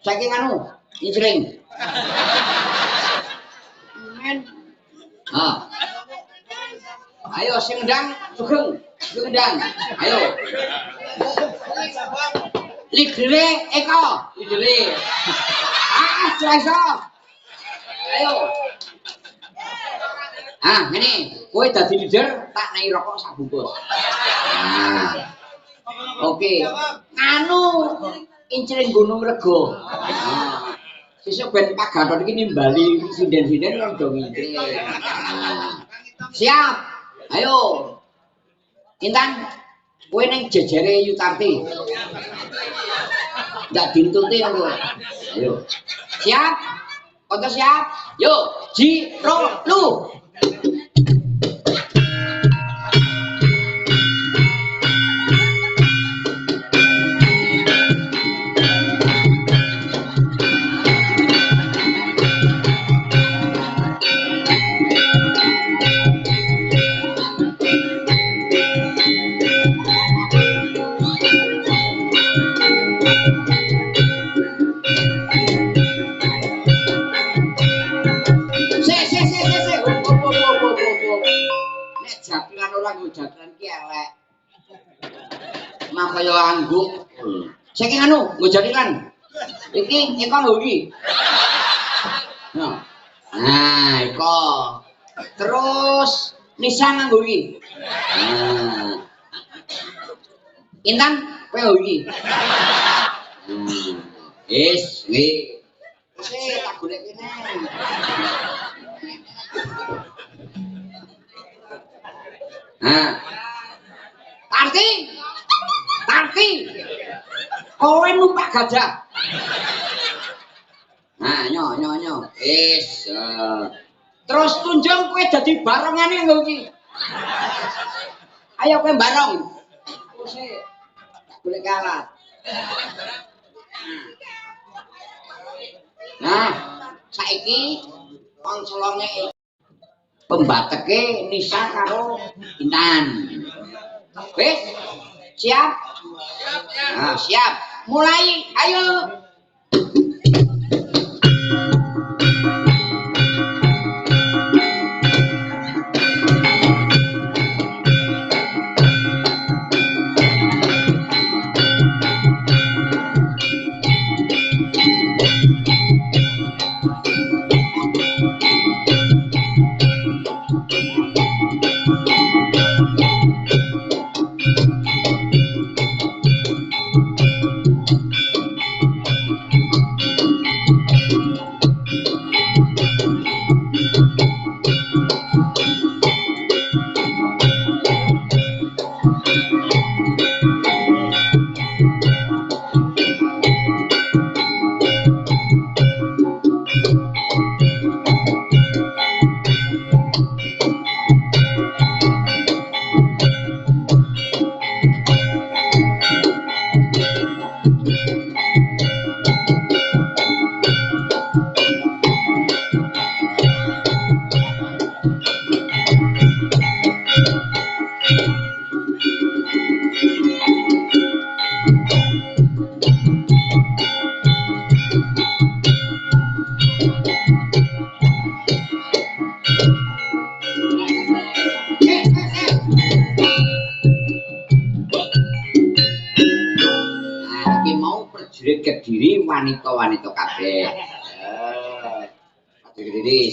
saking anu incring. Men. Ayo sing ndang sugeng, ndang. Ayo. Lidere Eko, lidere. Iso. Ayo. Ngene, kowe dadi leader, tak naik rokok sak bungkus. Oke. Anu incring Gunung Rego. Sesuk ben Pak Gatot iki nimbali sinden-sinden wong do ngicring. Siap. Ayo. Intan, kowe ning jejere Yutarti. Ndak dintuti kowe. Ayo. Siap? Konten siap? Yuk, Jiro lu. Jatlan ora nggo jatlan ki elek. Mah kaya angguk. Saking anu nggo jatlan. Iki Eko nggo iki. Nah, Eko. Terus Nisa nggo iki. Intan kowe nggo iki. Wis, tak golek kene. Tarti, kowe numpak gajah. Nyo. Terus tunjung kowe dadi barongane lho iki. Ayo kowe barong. Tak golek alat. Nah, saiki konselonge pembateke Nisa karo Intan. Wis? Siap? Siap. Mulai, ayo. Kediri wanita-wanita kabeh. Kediri